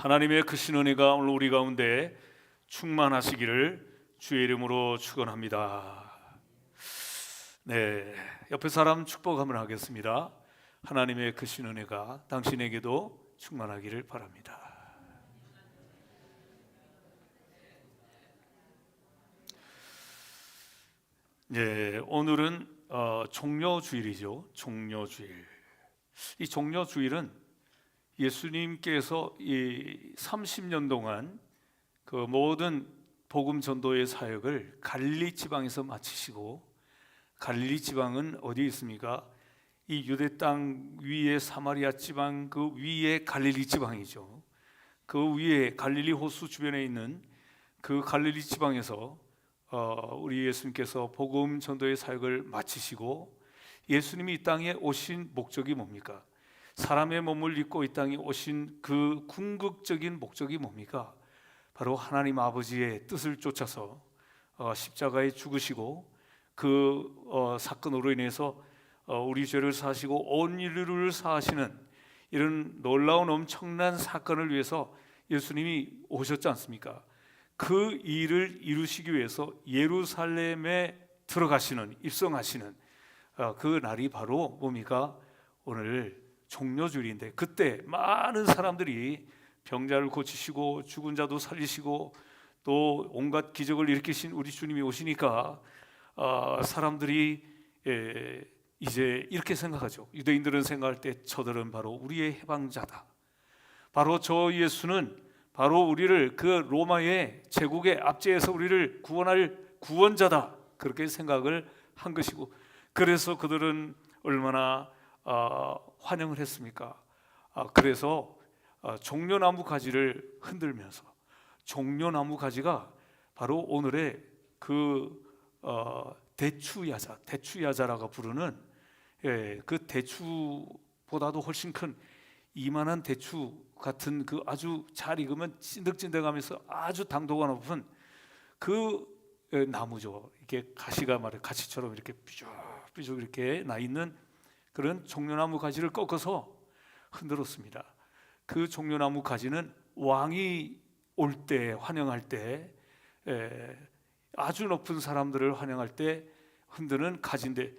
하나님의 크신 은혜가 오늘 우리 가운데 충만하시기를 주의 이름으로 축원합니다. 네, 옆에 사람 축복 한번 하겠습니다. 하나님의 크신 은혜가 당신에게도 충만하기를 바랍니다. 네, 오늘은 종려주일이죠. 종려주일. 이 종려주일은 예수님께서 이 30년 동안 그 모든 복음 전도의 사역을 갈릴리 지방에서 마치시고, 갈릴리 지방은 어디에 있습니까? 이 유대 땅 위에 사마리아 지방 그 위에 갈릴리 지방이죠. 그 위에 갈릴리 호수 주변에 있는 그 갈릴리 지방에서 우리 예수님께서 복음 전도의 사역을 마치시고, 예수님이 이 땅에 오신 목적이 뭡니까? 사람의 몸을 입고 이 땅에 오신 그 궁극적인 목적이 뭡니까? 바로 하나님 아버지의 뜻을 쫓아서 십자가에 죽으시고, 그 사건으로 인해서 우리 죄를 사하시고 온 인류를 사하시는 이런 놀라운 엄청난 사건을 위해서 예수님이 오셨지 않습니까? 그 일을 이루시기 위해서 예루살렘에 들어가시는, 입성하시는 그 날이 바로 뭡니까? 오늘 종려주일인데, 그때 많은 사람들이 병자를 고치시고 죽은 자도 살리시고 또 온갖 기적을 일으키신 우리 주님이 오시니까 사람들이 이제 이렇게 생각하죠. 유대인들은 생각할 때 저들은 바로 우리의 해방자다. 바로 저 예수는 바로 우리를 그 로마의 제국의 압제에서 우리를 구원할 구원자다. 그렇게 생각을 한 것이고, 그래서 그들은 얼마나 환영을 했습니까? 그래서 종려나무 가지를 흔들면서, 종려나무 가지가 바로 오늘의 그 대추야자라고 부르는, 그 대추보다도 훨씬 큰 이만한 대추 같은 그 아주 잘 익으면 찐득찐득하면서 아주 당도가 높은 그 나무죠. 이게 가시가 말해 가시처럼 이렇게 삐죽삐죽 이렇게 나 있는 그런 종려나무 가지를 꺾어서 흔들었습니다. 그 종려나무 가지는 왕이 올 때, 환영할 때, 아주 높은 사람들을 환영할 때 흔드는 가지인데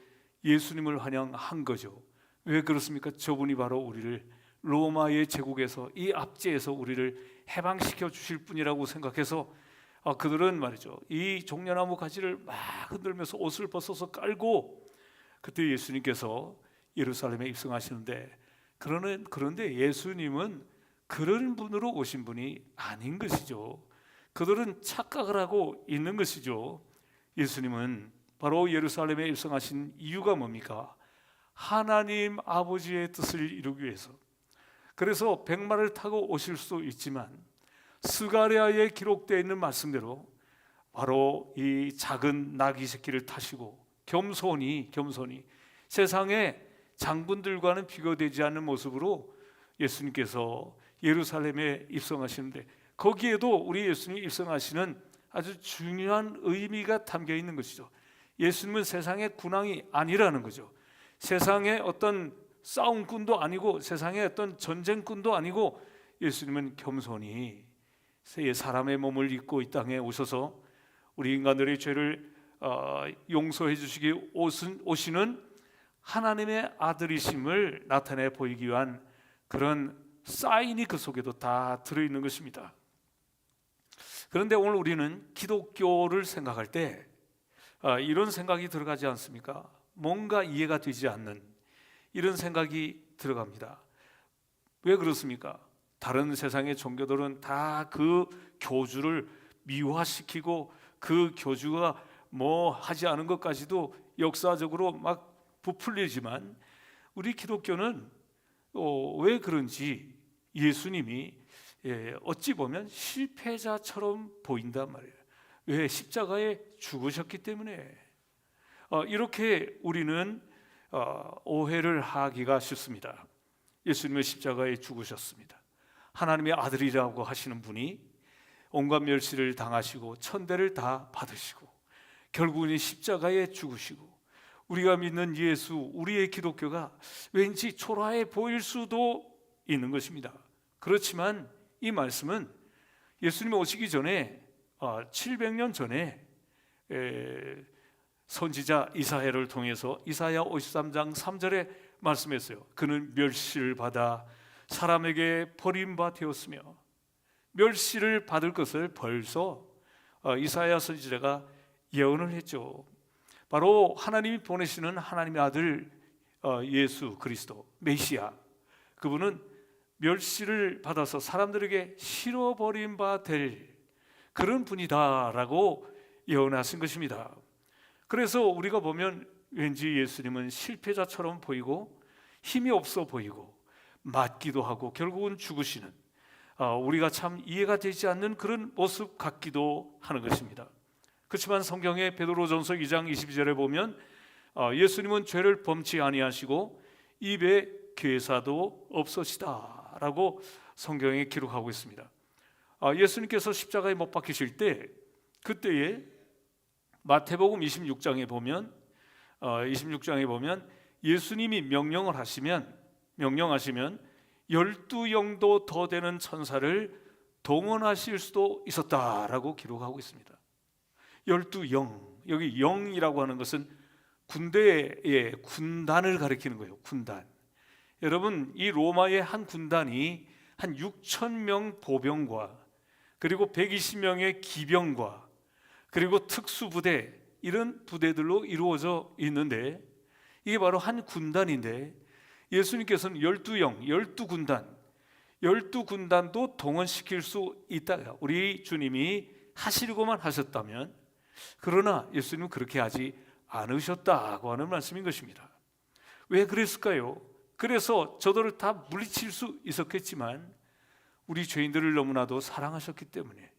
예수님을 환영한 거죠. 왜 그렇습니까? 저분이 바로 우리를 로마의 제국에서, 이 압제에서 우리를 해방시켜 주실 분이라고 생각해서 그들은 말이죠, 이 종려나무 가지를 막 흔들면서 옷을 벗어서 깔고, 그때 예수님께서 예루살렘에 입성하시는데, 그런데 예수님은 그런 분으로 오신 분이 아닌 것이죠. 그들은 착각을 하고 있는 것이죠. 예수님은 바로 예루살렘에 입성하신 이유가 뭡니까? 하나님 아버지의 뜻을 이루기 위해서. 그래서 백마를 타고 오실 수도 있지만 스가랴에 기록되어 있는 말씀대로 바로 이 작은 나귀 새끼를 타시고 겸손히 세상의 장군들과는 비교되지 않는 모습으로 예수님께서 예루살렘에 입성하시는데, 거기에도 우리 예수님이 입성하시는 아주 중요한 의미가 담겨 있는 것이죠. 예수님은 세상의 군왕이 아니라는 거죠. 세상의 어떤 싸움꾼도 아니고 세상의 어떤 전쟁꾼도 아니고, 예수님은 겸손히 사람의 몸을 입고 이 땅에 오셔서 우리 인간들의 죄를 용서해 주시기 오시는 하나님의 아들이심을 나타내 보이기 위한 그런 사인이 그 속에도 다 들어있는 것입니다. 그런데 오늘 우리는 기독교를 생각할 때 이런 생각이 들어가지 않습니까? 뭔가 이해가 되지 않는 이런 생각이 들어갑니다. 왜 그렇습니까? 다른 세상의 종교들은 다 그 교주를 미화시키고 그 교주가 뭐 하지 않은 것까지도 역사적으로 막 부풀리지만, 우리 기독교는 왜 그런지 예수님이 어찌 보면 실패자처럼 보인단 말이에요. 왜? 십자가에 죽으셨기 때문에. 이렇게 우리는 오해를 하기가 쉽습니다. 예수님은 십자가에 죽으셨습니다. 하나님의 아들이라고 하시는 분이 온갖 멸시를 당하시고 천대를 다 받으시고 결국은 십자가에 죽으시고, 우리가 믿는 예수, 우리의 기독교가 왠지 초라해 보일 수도 있는 것입니다. 그렇지만 이 말씀은 예수님이 오시기 전에 700년 전에 선지자 이사야를 통해서 이사야 53장 3절에 말씀했어요. 그는 멸시를 받아 사람에게 버림바 되었으며, 멸시를 받을 것을 벌써 이사야 선지자가 예언을 했죠. 바로 하나님이 보내시는 하나님의 아들 예수 그리스도 메시아, 그분은 멸시를 받아서 사람들에게 싫어버린 바 될 그런 분이다라고 예언하신 것입니다. 그래서 우리가 보면 왠지 예수님은 실패자처럼 보이고 힘이 없어 보이고 맞기도 하고 결국은 죽으시는, 우리가 참 이해가 되지 않는 그런 모습 같기도 하는 것입니다. 그렇지만 성경의 베드로전서 2장 22절에 보면 예수님은 죄를 범치 아니하시고 입에 괴사도 없으시다라고 성경에 기록하고 있습니다. 예수님께서 십자가에 못 박히실 때, 그때에 마태복음 26장에 보면 예수님이 명령하시면 12영도 더 되는 천사를 동원하실 수도 있었다라고 기록하고 있습니다. 12영, 여기 영이라고 하는 것은 군대의 군단을 가리키는 거예요. 군단. 여러분, 이 로마의 한 군단이 한 6,000명 보병과 그리고 120명의 기병과 그리고 특수부대, 이런 부대들로 이루어져 있는데, 이게 바로 한 군단인데 예수님께서는 12영, 12군단, 12군단도 동원시킬 수 있다, 우리 주님이 하시려고만 하셨다면. 그러나 예수님은 그렇게 하지 않으셨다고 하는 말씀인 것입니다. 왜 그랬을까요? 그래서 저들을 다 물리칠 수 있었겠지만 우리 죄인들을 너무나도 사랑하셨기 때문에,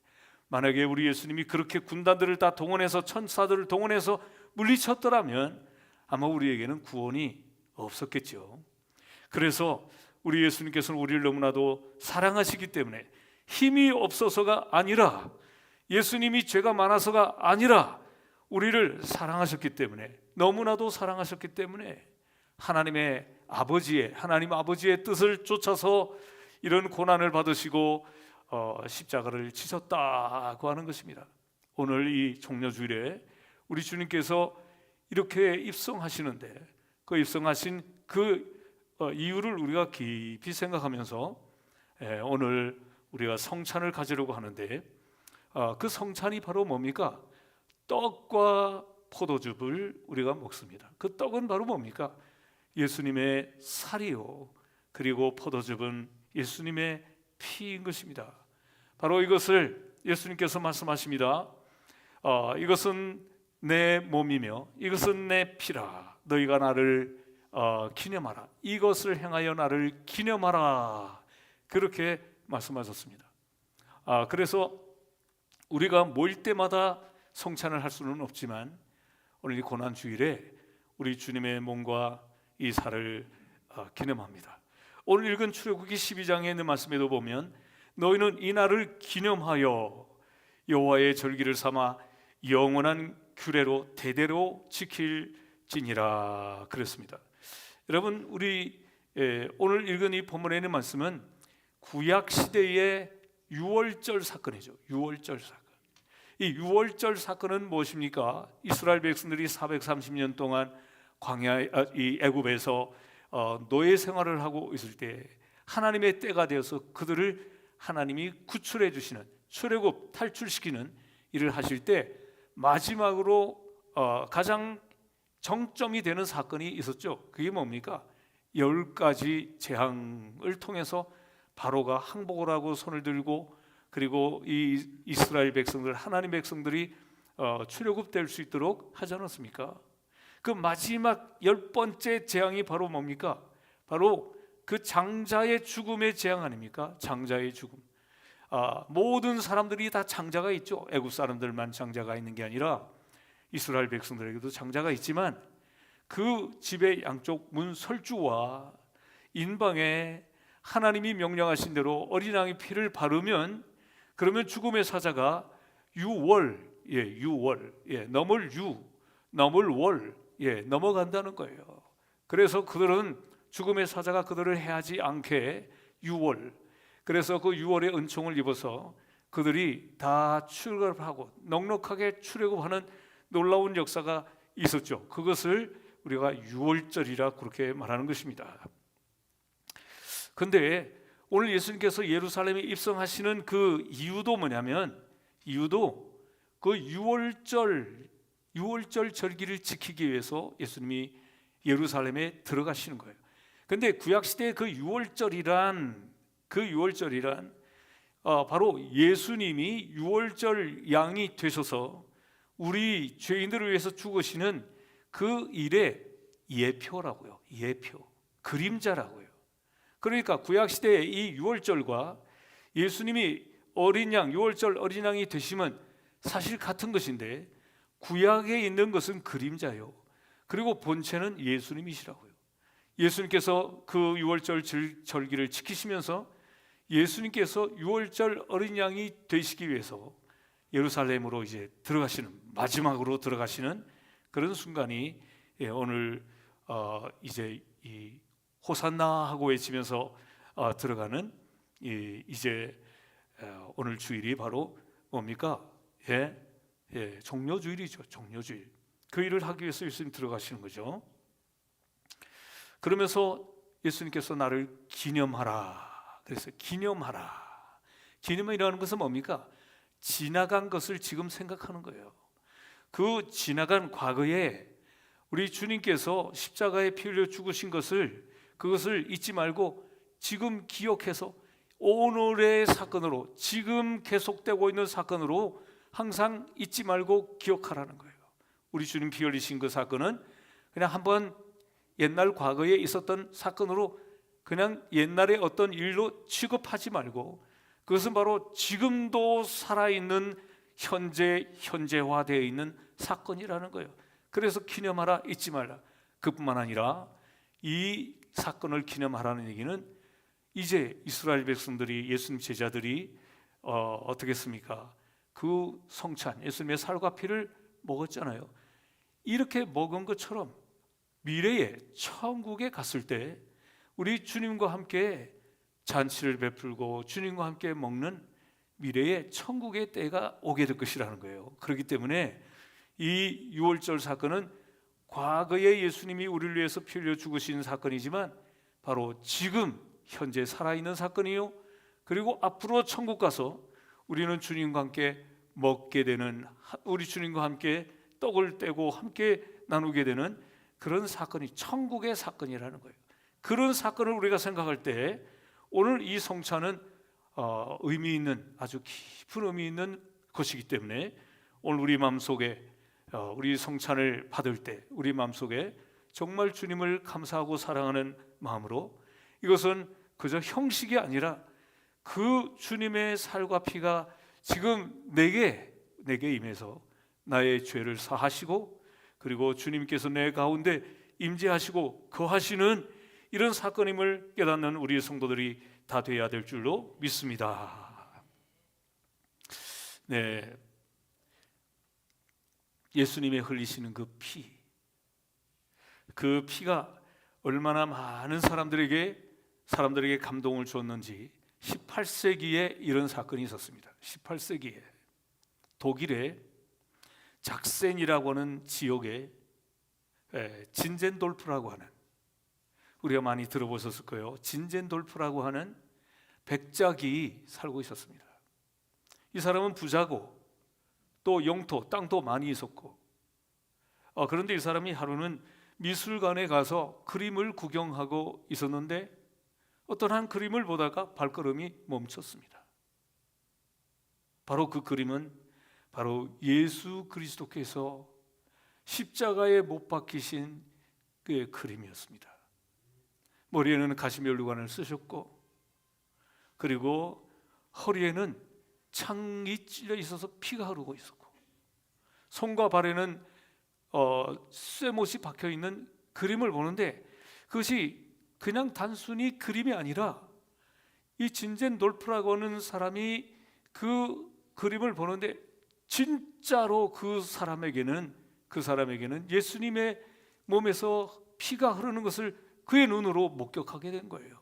만약에 우리 예수님이 그렇게 군단들을 다 동원해서 천사들을 동원해서 물리쳤더라면 아마 우리에게는 구원이 없었겠죠. 그래서 우리 예수님께서는 우리를 너무나도 사랑하시기 때문에, 힘이 없어서가 아니라, 예수님이 죄가 많아서가 아니라 우리를 사랑하셨기 때문에, 너무나도 사랑하셨기 때문에 하나님 아버지의 뜻을 쫓아서 이런 고난을 받으시고 십자가를 지셨다고 하는 것입니다. 오늘 이 종려주일에 우리 주님께서 이렇게 입성하시는데, 그 입성하신 그 이유를 우리가 깊이 생각하면서 오늘 우리가 성찬을 가지려고 하는데, 그 성찬이 바로 뭡니까? 떡과 포도즙을 우리가 먹습니다. 그 떡은 바로 뭡니까? 예수님의 살이요, 그리고 포도즙은 예수님의 피인 것입니다. 바로 이것을 예수님께서 말씀하십니다. 이것은 내 몸이며 이것은 내 피라. 너희가 나를 기념하라. 이것을 행하여 나를 기념하라. 그렇게 말씀하셨습니다. 그래서 우리가 모일 때마다 성찬을 할 수는 없지만 오늘 이 고난주일에 우리 주님의 몸과 이 살을 기념합니다. 오늘 읽은 출애굽기 12장에 있는 말씀에도 보면 너희는 이 날을 기념하여 여호와의 절기를 삼아 영원한 규례로 대대로 지킬지니라 그랬습니다. 여러분, 우리 오늘 읽은 이 본문에 있는 말씀은 구약 시대의 유월절 사건이죠. 유월절 사건. 이 유월절 사건은 무엇입니까? 이스라엘 백성들이 430년 동안 이 애굽에서 노예 생활을 하고 있을 때 하나님의 때가 되어서 그들을 하나님이 구출해 주시는, 출애굽 탈출시키는 일을 하실 때 마지막으로 가장 정점이 되는 사건이 있었죠. 그게 뭡니까? 10가지 재앙을 통해서 바로가 항복을 하고 손을 들고, 그리고 이 이스라엘 백성들, 하나님 백성들이 출애굽될 수 있도록 하지 않았습니까? 그 마지막 10번째 재앙이 바로 뭡니까? 바로 그 장자의 죽음의 재앙 아닙니까? 장자의 죽음. 모든 사람들이 다 장자가 있죠. 애굽 사람들만 장자가 있는 게 아니라 이스라엘 백성들에게도 장자가 있지만, 그 집의 양쪽 문 설주와 인방에 하나님이 명령하신 대로 어린양의 피를 바르면, 그러면 죽음의 사자가 넘을 월 넘어간다는 거예요. 그래서 그들은 죽음의 사자가 그들을 해하지 않게 유월, 그래서 그 6월의 은총을 입어서 그들이 다 출애굽하고 넉넉하게 출애굽하는 놀라운 역사가 있었죠. 그것을 우리가 6월절이라 그렇게 말하는 것입니다. 그런데 오늘 예수님께서 예루살렘에 입성하시는 그 이유도 뭐냐면, 이유도 그 6월절 절기를 지키기 위해서 예수님이 예루살렘에 들어가시는 거예요. 그런데 구약 시대의 그 6월절이란 바로 예수님이 6월절 양이 되셔서 우리 죄인들을 위해서 죽으시는 그 일의 예표라고요. 예표, 그림자라고요. 그러니까 구약 시대의 이 6월절과 예수님이 어린 양, 6월절 어린 양이 되시면 사실 같은 것인데, 구약에 있는 것은 그림자요, 그리고 본체는 예수님이시라고요. 예수님께서 그 6월절 절기를 지키시면서 예수님께서 6월절 어린 양이 되시기 위해서 예루살렘으로 이제 들어가시는, 마지막으로 들어가시는 그런 순간이 오늘 이제 이 호산나 하고 외치면서 들어가는 이제 오늘 주일이 바로 뭡니까? 종료주일이죠. 종료주일. 그 일을 하기 위해서 예수님 들어가시는 거죠. 그러면서 예수님께서 나를 기념하라. 그래서 기념하라. 기념이라는 것은 뭡니까? 지나간 것을 지금 생각하는 거예요. 그 지나간 과거에 우리 주님께서 십자가에 피 흘려 죽으신 것을, 그것을 잊지 말고 지금 기억해서 오늘의 사건으로, 지금 계속되고 있는 사건으로 항상 잊지 말고 기억하라는 거예요. 우리 주님 피 흘리신 그 사건은 그냥 한번 옛날 과거에 있었던 사건으로, 그냥 옛날의 어떤 일로 취급하지 말고, 그것은 바로 지금도 살아있는 현재화되어 있는 사건이라는 거예요. 그래서 기념하라, 잊지 말라. 그뿐만 아니라 이 사건을 기념하라는 얘기는 이제 이스라엘 백성들이, 예수님 제자들이 어떻게 했습니까? 그 성찬, 예수님의 살과 피를 먹었잖아요. 이렇게 먹은 것처럼 미래에 천국에 갔을 때 우리 주님과 함께 잔치를 베풀고 주님과 함께 먹는 미래의 천국의 때가 오게 될 것이라는 거예요. 그렇기 때문에 이 6월절 사건은 과거에 예수님이 우리를 위해서 피 흘려 죽으신 사건이지만 바로 지금 현재 살아있는 사건이요, 그리고 앞으로 천국 가서 우리는 주님과 함께 먹게 되는, 우리 주님과 함께 떡을 떼고 함께 나누게 되는 그런 사건이 천국의 사건이라는 거예요. 그런 사건을 우리가 생각할 때 오늘 이 성찬은 의미 있는, 아주 깊은 의미 있는 것이기 때문에 오늘 우리 마음속에 우리 성찬을 받을 때 우리 마음속에 정말 주님을 감사하고 사랑하는 마음으로, 이것은 그저 형식이 아니라 그 주님의 살과 피가 지금 내게 임해서 나의 죄를 사하시고, 그리고 주님께서 내 가운데 임재하시고 거하시는 이런 사건임을 깨닫는 우리 성도들이 다 되어야 될 줄로 믿습니다. 네, 예수님의 흘리시는 그 피가 얼마나 많은 사람들에게 감동을 줬는지 18세기에 이런 사건이 있었습니다. 18세기에 독일의 작센이라고 하는 지역에 진젠돌프라고 하는, 우리가 많이 들어보셨을 거예요. 진젠돌프라고 하는 백작이 살고 있었습니다. 이 사람은 부자고 또 영토, 땅도 많이 있었고, 그런데 이 사람이 하루는 미술관에 가서 그림을 구경하고 있었는데 어떤 한 그림을 보다가 발걸음이 멈췄습니다. 바로 그 그림은 바로 예수 그리스도께서 십자가에 못 박히신 그 그림이었습니다. 머리에는 가시면류관을 쓰셨고, 그리고 허리에는 창이 찔려 있어서 피가 흐르고 있었고, 손과 발에는 쇠못이 박혀 있는 그림을 보는데, 그것이 그냥 단순히 그림이 아니라 이 진젠돌프라고 하는 사람이 그 그림을 보는데 진짜로 그 사람에게는 예수님의 몸에서 피가 흐르는 것을 그의 눈으로 목격하게 된 거예요.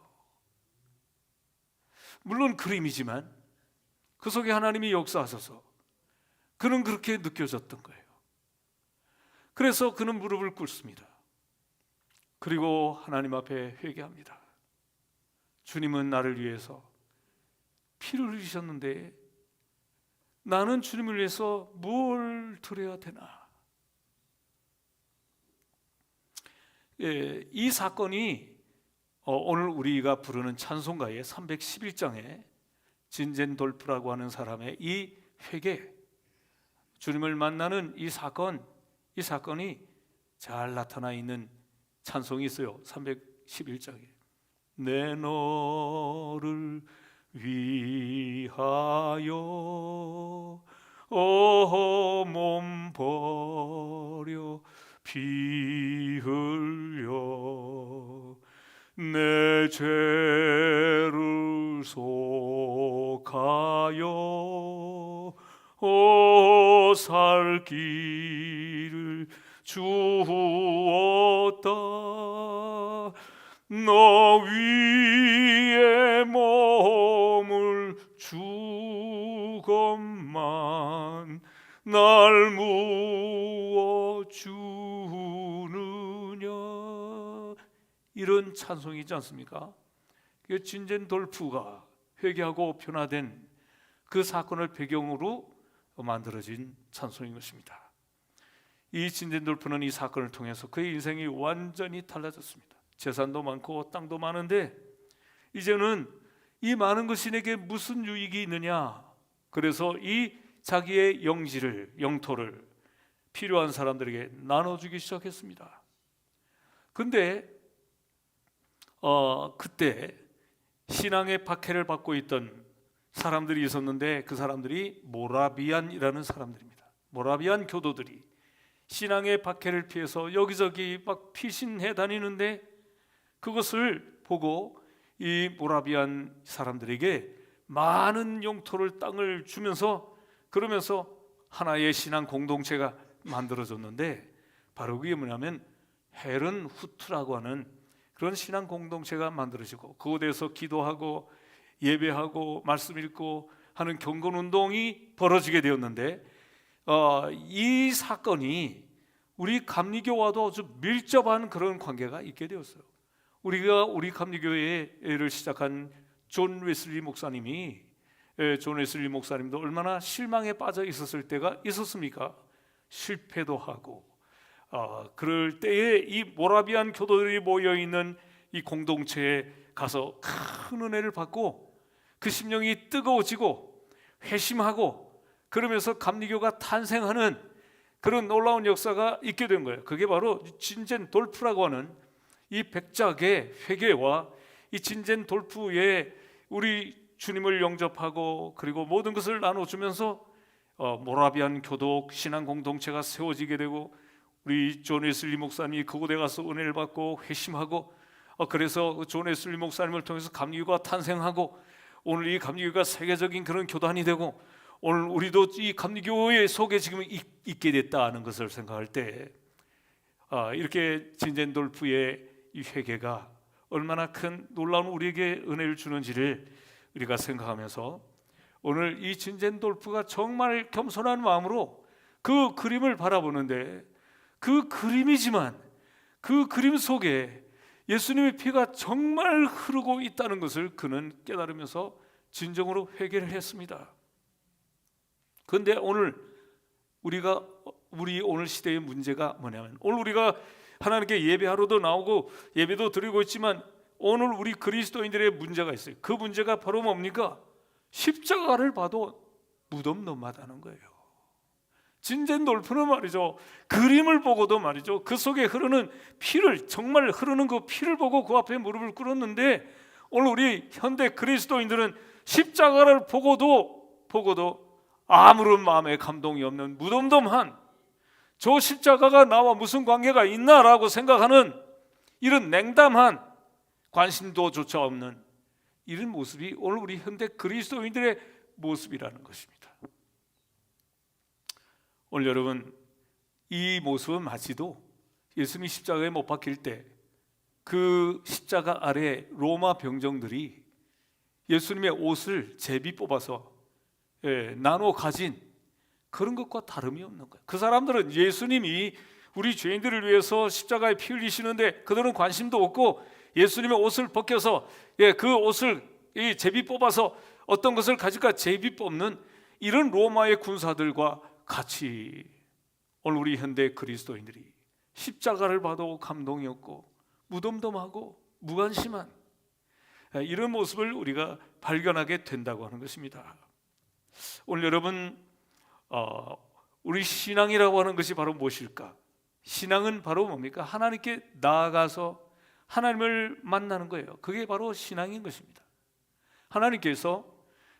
물론 그림이지만 그 속에 하나님이 역사하셔서 그는 그렇게 느껴졌던 거예요. 그래서 그는 무릎을 꿇습니다. 그리고 하나님 앞에 회개합니다. 주님은 나를 위해서 피를 흘리셨는데 나는 주님을 위해서 뭘 드려야 되나? 이 사건이 오늘 우리가 부르는 찬송가의 311장에 진젠돌프라고 하는 사람의 이 회개, 주님을 만나는 이 사건이 잘 나타나 있는 찬송이 있어요. 311장에 내 너를 위하여 몸 버려 피 흘려 내 죄를 속하여 살 길을 주었다. 너 위에 몸을 주건만 날 무어 주느냐. 이런 찬송이지 않습니까? 진젠돌프가 회개하고 변화된 그 사건을 배경으로 만들어진 찬송인 것입니다. 이 진젠돌프는 이 사건을 통해서 그의 인생이 완전히 달라졌습니다. 재산도 많고 땅도 많은데 이제는 이 많은 것이 내게 무슨 유익이 있느냐. 그래서 이 자기의 영토를 필요한 사람들에게 나눠주기 시작했습니다. 근데 그때 신앙의 박해를 받고 있던 사람들이 있었는데 그 사람들이 모라비안이라는 사람들입니다. 모라비안 교도들이 신앙의 박해를 피해서 여기저기 막 피신해 다니는데 그것을 보고 이 모라비안 사람들에게 많은 영토를 땅을 주면서 그러면서 하나의 신앙 공동체가 만들어졌는데 바로 그게 뭐냐면 헤른 후트라고 하는 그런 신앙 공동체가 만들어지고 그곳에서 기도하고 예배하고 말씀 읽고 하는 경건 운동이 벌어지게 되었는데 이 사건이 우리 감리교와도 아주 밀접한 그런 관계가 있게 되었어요. 우리 감리교회를 시작한 존 웨슬리 목사님이 존 웨슬리 목사님도 얼마나 실망에 빠져 있었을 때가 있었습니까? 실패도 하고 그럴 때에 이 모라비안 교도들이 모여 있는 이 공동체에 가서 큰 은혜를 받고 그 심령이 뜨거워지고 회심하고 그러면서 감리교가 탄생하는 그런 놀라운 역사가 있게 된 거예요. 그게 바로 진젠돌프라고 하는 이 백작의 회개와 이 진젠돌프의 우리 주님을 영접하고 그리고 모든 것을 나눠주면서 모라비안 교독 신앙 공동체가 세워지게 되고 우리 존 웨슬리 목사님이 그곳에 가서 은혜를 받고 회심하고 그래서 존 웨슬리 목사님을 통해서 감리교가 탄생하고 오늘 이 감리교가 세계적인 그런 교단이 되고 오늘 우리도 이 감리교회 속에 지금 있게 됐다는 것을 생각할 때 이렇게 진젠돌프의 이 회개가 얼마나 큰 놀라운 우리에게 은혜를 주는지를 우리가 생각하면서 오늘 이 진젠돌프가 정말 겸손한 마음으로 그 그림을 바라보는데 그 그림이지만 그 그림 속에 예수님의 피가 정말 흐르고 있다는 것을 그는 깨달으면서 진정으로 회개를 했습니다. 그런데 오늘 우리 오늘 시대의 문제가 뭐냐면 오늘 우리가 하나님께 예배하러도 나오고 예배도 드리고 있지만 오늘 우리 그리스도인들의 문제가 있어요. 그 문제가 바로 뭡니까? 십자가를 봐도 무덤덤하다는 거예요. 진젠돌프는 말이죠, 그림을 보고도 말이죠, 그 속에 흐르는 피를, 정말 흐르는 그 피를 보고 그 앞에 무릎을 꿇었는데 오늘 우리 현대 그리스도인들은 십자가를 보고도 아무런 마음에 감동이 없는 무덤덤한, 저 십자가가 나와 무슨 관계가 있나라고 생각하는 이런 냉담한, 관심도조차 없는 이런 모습이 오늘 우리 현대 그리스도인들의 모습이라는 것입니다. 오늘 여러분, 이 모습은 마치도 예수님이 십자가에 못 박힐 때 그 십자가 아래 로마 병정들이 예수님의 옷을 제비 뽑아서 나눠 가진 그런 것과 다름이 없는 거예요. 그 사람들은 예수님이 우리 죄인들을 위해서 십자가에 피 흘리시는데 그들은 관심도 없고, 예수님의 옷을 벗겨서 그 옷을 이 제비 뽑아서 어떤 것을 가질까 제비 뽑는 이런 로마의 군사들과 같이 오늘 우리 현대 그리스도인들이 십자가를 봐도 감동이 없고 무덤덤하고 무관심한 이런 모습을 우리가 발견하게 된다고 하는 것입니다. 오늘 여러분, 우리 신앙이라고 하는 것이 바로 무엇일까? 신앙은 바로 뭡니까? 하나님께 나아가서 하나님을 만나는 거예요. 그게 바로 신앙인 것입니다. 하나님께서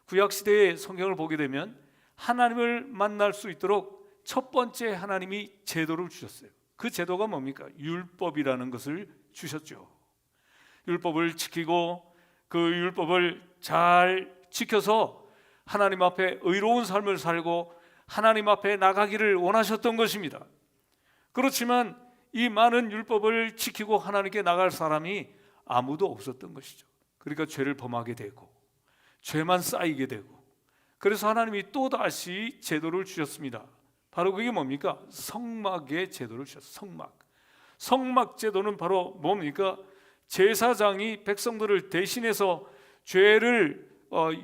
구약시대의 성경을 보게 되면 하나님을 만날 수 있도록 첫 번째 하나님이 제도를 주셨어요. 그 제도가 뭡니까? 율법이라는 것을 주셨죠. 율법을 지키고 그 율법을 잘 지켜서 하나님 앞에 의로운 삶을 살고 하나님 앞에 나가기를 원하셨던 것입니다. 그렇지만 이 많은 율법을 지키고 하나님께 나갈 사람이 아무도 없었던 것이죠. 그러니까 죄를 범하게 되고 죄만 쌓이게 되고, 그래서 하나님이 또다시 제도를 주셨습니다. 바로 그게 뭡니까? 성막의 제도를 주셨어요. 성막 제도는 바로 뭡니까? 제사장이 백성들을 대신해서 죄를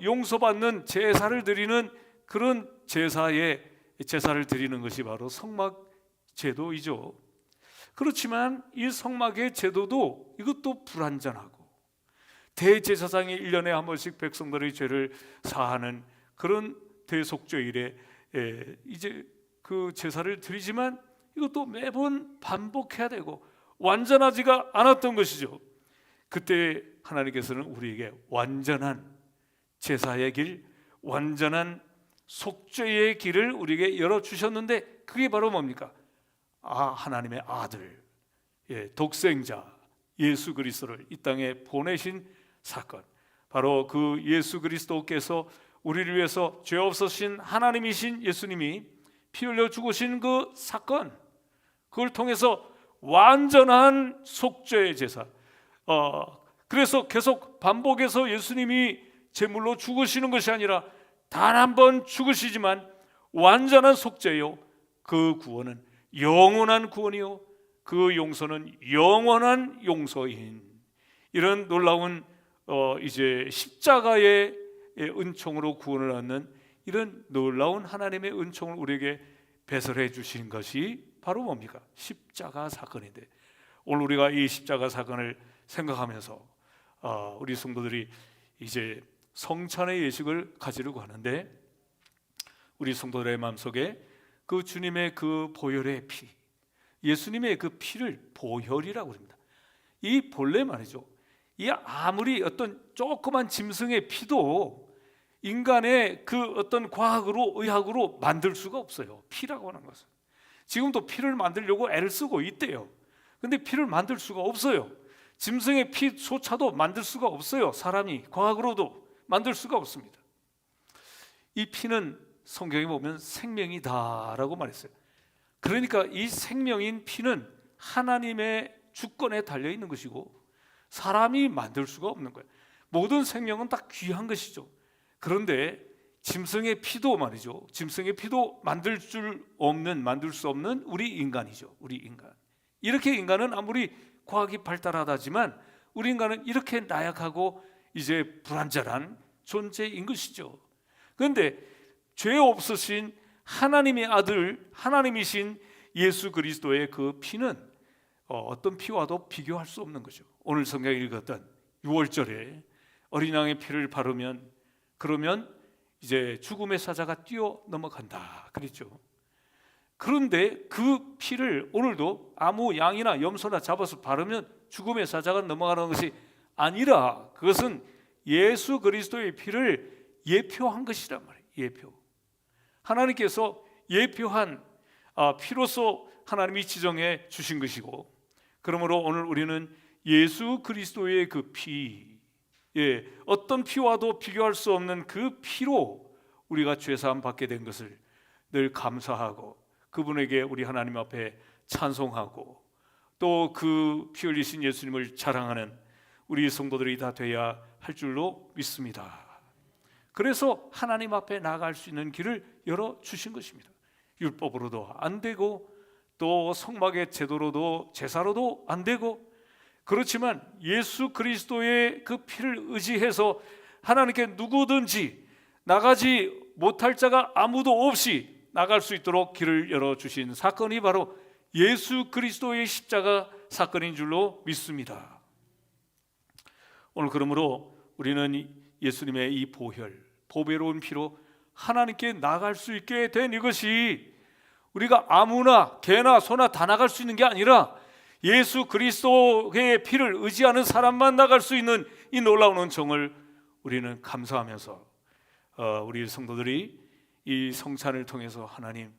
용서받는 제사를 드리는 그런 제사를 드리는 것이 바로 성막 제도이죠. 그렇지만 이 성막의 제도도 이것도 불완전하고, 대제사장이 1년에 한 번씩 백성들의 죄를 사하는 그런 대속죄일에 이제 그 제사를 드리지만 이것도 매번 반복해야 되고 완전하지가 않았던 것이죠. 그때 하나님께서는 우리에게 완전한 제사의 길, 완전한 속죄의 길을 우리에게 열어주셨는데, 그게 바로 뭡니까? 하나님의 아들, 독생자 예수 그리스도를 이 땅에 보내신 사건, 바로 그 예수 그리스도께서 우리를 위해서 죄 없으신 하나님이신 예수님이 피 흘려 죽으신 그 사건, 그걸 통해서 완전한 속죄의 제사, 그래서 계속 반복해서 예수님이 제물로 죽으시는 것이 아니라 단 한 번 죽으시지만 완전한 속죄요, 그 구원은 영원한 구원이요, 그 용서는 영원한 용서인, 이런 놀라운 이제 십자가의 은총으로 구원을 얻는 이런 놀라운 하나님의 은총을 우리에게 배설해 주신 것이 바로 뭡니까? 십자가 사건인데, 오늘 우리가 이 십자가 사건을 생각하면서 우리 성도들이 이제 성찬의 예식을 가지려고 하는데, 우리 성도들의 마음속에 그 주님의 그 보혈의 피, 예수님의 그 피를 보혈이라고 합니다. 이 본래 말이죠, 이 아무리 어떤 조그만 짐승의 피도 인간의 그 어떤 과학으로 의학으로 만들 수가 없어요. 피라고 하는 것은 지금도 피를 만들려고 애를 쓰고 있대요. 근데 피를 만들 수가 없어요. 짐승의 피조차도 만들 수가 없어요. 사람이 과학으로도 만들 수가 없습니다. 이 피는 성경에 보면 생명이다라고 말했어요. 그러니까 이 생명인 피는 하나님의 주권에 달려 있는 것이고 사람이 만들 수가 없는 거예요. 모든 생명은 다 귀한 것이죠. 그런데 짐승의 피도 말이죠, 짐승의 피도 만들 수 없는 우리 인간이죠. 우리 인간, 이렇게 인간은 아무리 과학이 발달하다지만 우리 인간은 이렇게 나약하고 이제 불완전한 존재인 것이죠. 그런데 죄 없으신 하나님의 아들, 하나님이신 예수 그리스도의 그 피는 어떤 피와도 비교할 수 없는 거죠. 오늘 성경에 읽었던 6월절에 어린 양의 피를 바르면, 그러면 이제 죽음의 사자가 뛰어 넘어간다 그랬죠. 그런데 그 피를 오늘도 아무 양이나 염소나 잡아서 바르면 죽음의 사자가 넘어가는 것이 아니라 그것은 예수 그리스도의 피를 예표한 것이란 말이에요. 예표. 하나님께서 예표한 피로서 하나님이 지정해 주신 것이고, 그러므로 오늘 우리는 예수 그리스도의 그 피, 어떤 피와도 비교할 수 없는 그 피로 우리가 죄사함 받게 된 것을 늘 감사하고 그분에게 우리 하나님 앞에 찬송하고 또 그 피 흘리신 예수님을 자랑하는 우리 성도들이 다 되어야 줄로 믿습니다. 그래서 하나님 앞에 나아갈 수 있는 길을 열어주신 것입니다. 율법으로도 안 되고 또 성막의 제도로도 제사로도 안 되고, 그렇지만 예수 그리스도의 그 피를 의지해서 하나님께 누구든지 나가지 못할 자가 아무도 없이 나갈 수 있도록 길을 열어주신 사건이 바로 예수 그리스도의 십자가 사건인 줄로 믿습니다. 오늘 그러므로 우리는 예수님의 이 보배로운 피로 하나님께 나갈 수 있게 된 이것이 우리가 아무나 개나 소나 다 나갈 수 있는 게 아니라 예수 그리스도의 피를 의지하는 사람만 나갈 수 있는 이 놀라운 은총을 우리는 감사하면서 우리 성도들이 이 성찬을 통해서 하나님,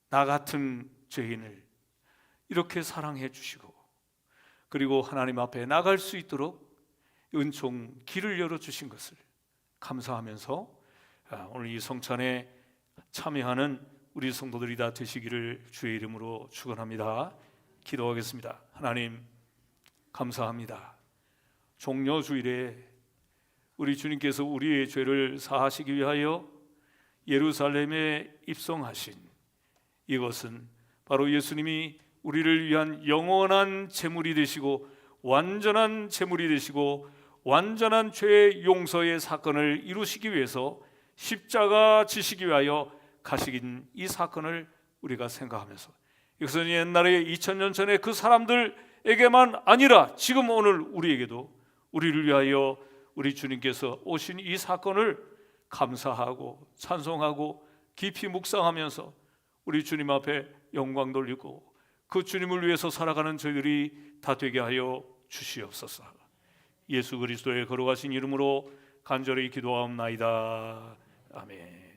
나 같은 죄인을 이렇게 사랑해 주시고 그리고 하나님 앞에 나갈 수 있도록 은총 길을 열어주신 것을 감사하면서 오늘 이 성찬에 참여하는 우리 성도들이 다 되시기를 주의 이름으로 축원합니다. 기도하겠습니다. 하나님 감사합니다. 종려주일에 우리 주님께서 우리의 죄를 사하시기 위하여 예루살렘에 입성하신 이것은 바로 예수님이 우리를 위한 영원한 제물이 되시고 완전한 제물이 되시고 완전한 죄 용서의 사건을 이루시기 위해서 십자가 지시기 위하여 가시긴 이 사건을 우리가 생각하면서, 이것은 옛날에 2000년 전에 그 사람들에게만 아니라 지금 오늘 우리에게도 우리를 위하여 우리 주님께서 오신 이 사건을 감사하고 찬송하고 깊이 묵상하면서 우리 주님 앞에 영광 돌리고 그 주님을 위해서 살아가는 저희들이 다 되게 하여 주시옵소서. 예수 그리스도의 거룩하신 이름으로 간절히 기도하옵나이다. 아멘.